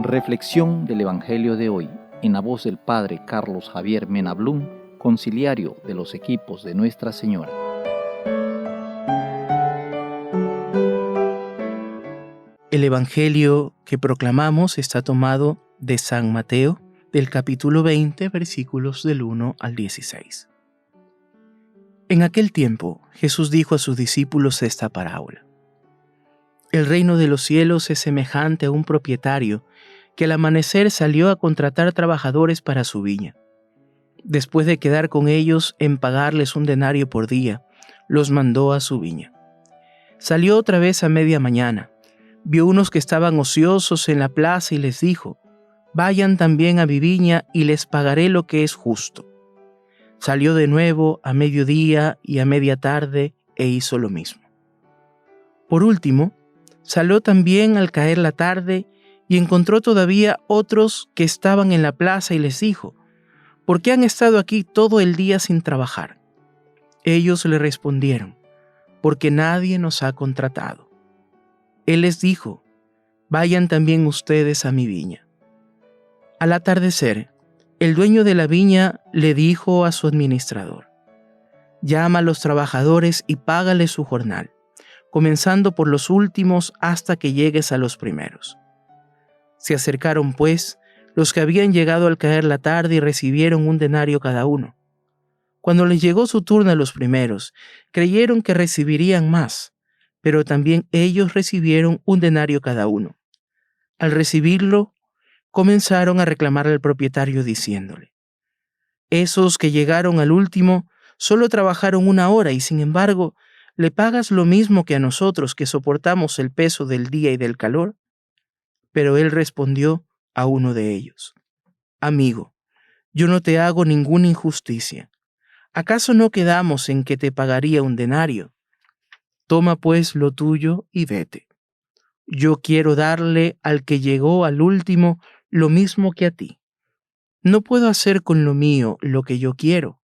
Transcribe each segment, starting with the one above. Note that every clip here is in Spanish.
Reflexión del Evangelio de hoy, en la voz del Padre Carlos Javier Mena Blum, conciliario de los equipos de Nuestra Señora. El Evangelio que proclamamos está tomado de San Mateo, del capítulo 20, versículos del 1 al 16. En aquel tiempo, Jesús dijo a sus discípulos esta parábola. El reino de los cielos es semejante a un propietario que al amanecer salió a contratar trabajadores para su viña. Después de quedar con ellos en pagarles un denario por día, los mandó a su viña. Salió otra vez a media mañana, vio unos que estaban ociosos en la plaza y les dijo, vayan también a mi viña y les pagaré lo que es justo. Salió de nuevo a mediodía y a media tarde e hizo lo mismo. Por último, salió también al caer la tarde y encontró todavía otros que estaban en la plaza y les dijo, ¿por qué han estado aquí todo el día sin trabajar? Ellos le respondieron, porque nadie nos ha contratado. Él les dijo, vayan también ustedes a mi viña. Al atardecer, el dueño de la viña le dijo a su administrador, llama a los trabajadores y págales su jornal, comenzando por los últimos hasta que llegues a los primeros. Se acercaron, pues, los que habían llegado al caer la tarde y recibieron un denario cada uno. Cuando les llegó su turno a los primeros, creyeron que recibirían más, pero también ellos recibieron un denario cada uno. Al recibirlo, comenzaron a reclamar al propietario diciéndole, esos que llegaron al último solo trabajaron 1 hora y sin embargo, ¿le pagas lo mismo que a nosotros que soportamos el peso del día y del calor? Pero él respondió a uno de ellos, amigo, yo no te hago ninguna injusticia. ¿Acaso no quedamos en que te pagaría un denario? Toma pues lo tuyo y vete. Yo quiero darle al que llegó al último lo mismo que a ti. ¿No puedo hacer con lo mío lo que yo quiero?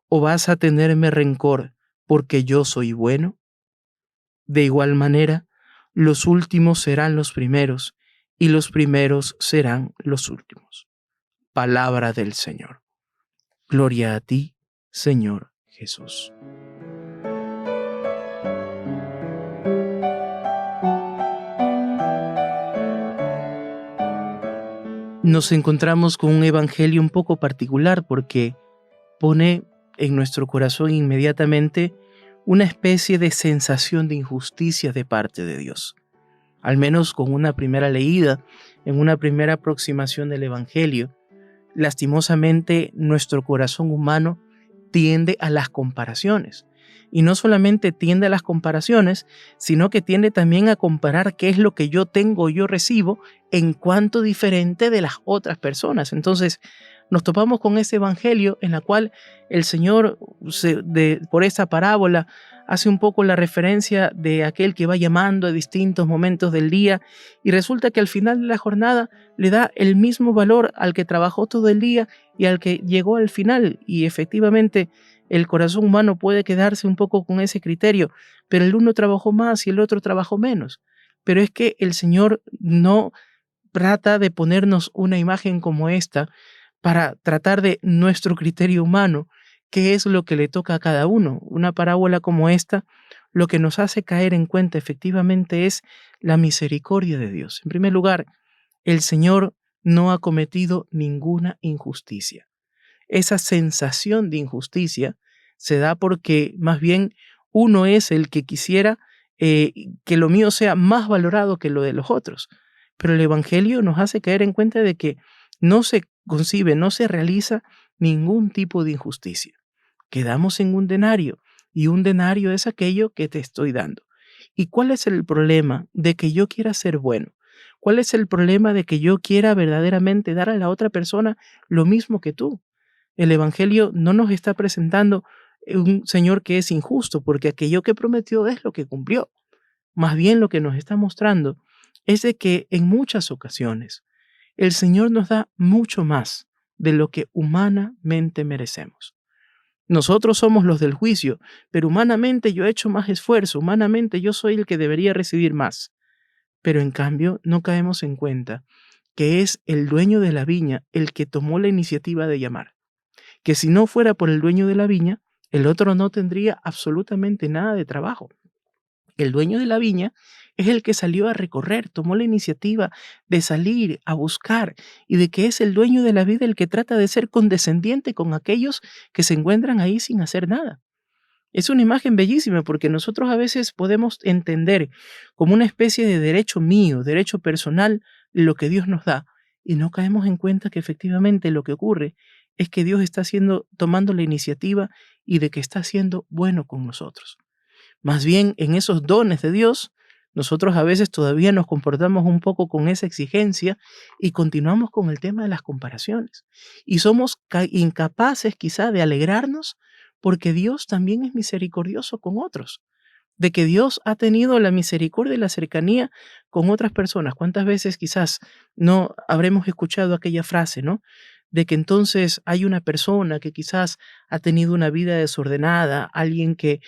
¿O vas a tenerme rencor porque yo soy bueno? De igual manera, los últimos serán los primeros y los primeros serán los últimos. Palabra del Señor. Gloria a ti, Señor Jesús. Nos encontramos con un evangelio un poco particular porque pone en nuestro corazón inmediatamente una especie de sensación de injusticia de parte de Dios. Al menos con una primera leída, en una primera aproximación del evangelio, lastimosamente nuestro corazón humano tiende a las comparaciones. Y no solamente tiende a las comparaciones, sino que tiende también a comparar qué es lo que yo tengo o yo recibo en cuanto diferente de las otras personas. Entonces, nos topamos con ese evangelio en la cual el Señor, por esa parábola, hace un poco la referencia de aquel que va llamando a distintos momentos del día y resulta que al final de la jornada le da el mismo valor al que trabajó todo el día y al que llegó al final. Y efectivamente, el corazón humano puede quedarse un poco con ese criterio, pero el uno trabajó más y el otro trabajó menos. Pero es que el Señor no trata de ponernos una imagen como esta para tratar de nuestro criterio humano, qué es lo que le toca a cada uno. Una parábola como esta, lo que nos hace caer en cuenta efectivamente es la misericordia de Dios. En primer lugar, el Señor no ha cometido ninguna injusticia. Esa sensación de injusticia se da porque más bien uno es el que quisiera que lo mío sea más valorado que lo de los otros. Pero el Evangelio nos hace caer en cuenta de que no se concibe, no se realiza ningún tipo de injusticia. Quedamos en un denario y un denario es aquello que te estoy dando. ¿Y cuál es el problema de que yo quiera ser bueno? ¿Cuál es el problema de que yo quiera verdaderamente dar a la otra persona lo mismo que tú? El Evangelio no nos está presentando un Señor que es injusto, porque aquello que prometió es lo que cumplió. Más bien lo que nos está mostrando es de que en muchas ocasiones el Señor nos da mucho más de lo que humanamente merecemos. Nosotros somos los del juicio, pero humanamente yo he hecho más esfuerzo, humanamente yo soy el que debería recibir más. Pero en cambio no caemos en cuenta que es el dueño de la viña el que tomó la iniciativa de llamar. Que si no fuera por el dueño de la viña, el otro no tendría absolutamente nada de trabajo. El dueño de la viña es el que salió a recorrer, tomó la iniciativa de salir a buscar y de que es el dueño de la vida el que trata de ser condescendiente con aquellos que se encuentran ahí sin hacer nada. Es una imagen bellísima porque nosotros a veces podemos entender como una especie de derecho mío, derecho personal, lo que Dios nos da y no caemos en cuenta que efectivamente lo que ocurre es que Dios está tomando la iniciativa y de que está siendo bueno con nosotros. Más bien, en esos dones de Dios, nosotros a veces todavía nos comportamos un poco con esa exigencia y continuamos con el tema de las comparaciones. Y somos incapaces quizá de alegrarnos porque Dios también es misericordioso con otros, de que Dios ha tenido la misericordia y la cercanía con otras personas. ¿Cuántas veces quizás no habremos escuchado aquella frase, ¿no? De que entonces hay una persona que quizás ha tenido una vida desordenada, alguien que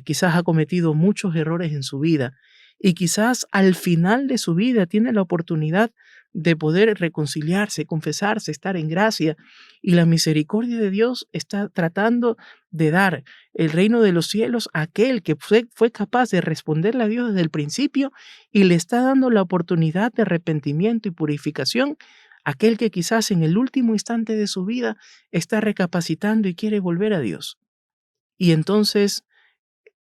quizás ha cometido muchos errores en su vida y quizás al final de su vida tiene la oportunidad de poder reconciliarse, confesarse, estar en gracia y la misericordia de Dios está tratando de dar el reino de los cielos a aquel que fue capaz de responderle a Dios desde el principio y le está dando la oportunidad de arrepentimiento y purificación aquel que quizás en el último instante de su vida está recapacitando y quiere volver a Dios. Y entonces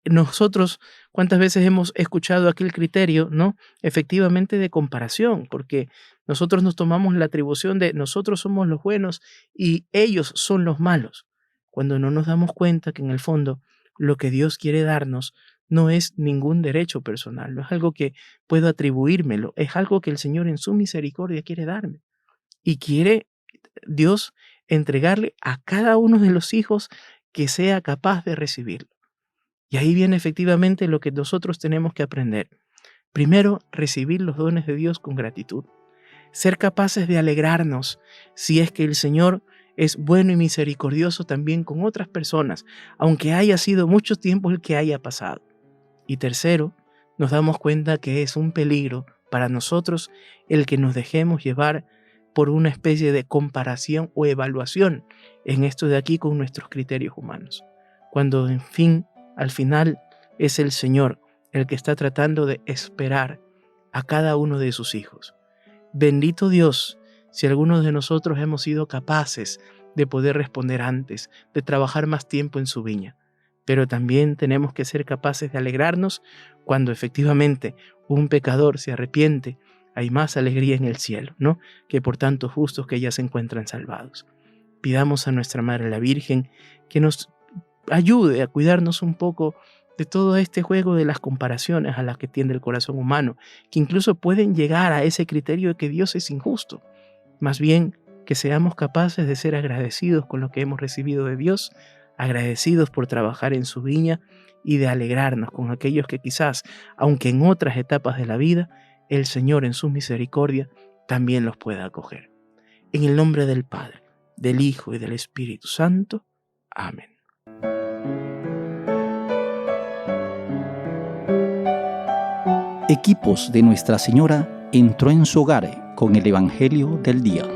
nosotros, ¿cuántas veces hemos escuchado aquel criterio, no? Efectivamente de comparación, porque nosotros nos tomamos la atribución de nosotros somos los buenos y ellos son los malos, cuando no nos damos cuenta que en el fondo lo que Dios quiere darnos no es ningún derecho personal, no es algo que puedo atribuírmelo, es algo que el Señor en su misericordia quiere darme. Y quiere Dios entregarle a cada uno de los hijos que sea capaz de recibirlo. Y ahí viene efectivamente lo que nosotros tenemos que aprender. Primero, recibir los dones de Dios con gratitud. Ser capaces de alegrarnos si es que el Señor es bueno y misericordioso también con otras personas, aunque haya sido mucho tiempo el que haya pasado. Y tercero, nos damos cuenta que es un peligro para nosotros el que nos dejemos llevar por una especie de comparación o evaluación en esto de aquí con nuestros criterios humanos. Cuando, en fin, al final es el Señor el que está tratando de esperar a cada uno de sus hijos. Bendito Dios, si algunos de nosotros hemos sido capaces de poder responder antes, de trabajar más tiempo en su viña. Pero también tenemos que ser capaces de alegrarnos cuando efectivamente un pecador se arrepiente. Hay más alegría en el cielo, ¿no? Que por tantos justos que ya se encuentran salvados. Pidamos a nuestra Madre la Virgen que nos ayude a cuidarnos un poco de todo este juego de las comparaciones a las que tiende el corazón humano, que incluso pueden llegar a ese criterio de que Dios es injusto. Más bien, que seamos capaces de ser agradecidos con lo que hemos recibido de Dios, agradecidos por trabajar en su viña y de alegrarnos con aquellos que quizás, aunque en otras etapas de la vida, el Señor en su misericordia también los pueda acoger. En el nombre del Padre, del Hijo y del Espíritu Santo. Amén. Equipos de Nuestra Señora entró en su hogar con el Evangelio del día.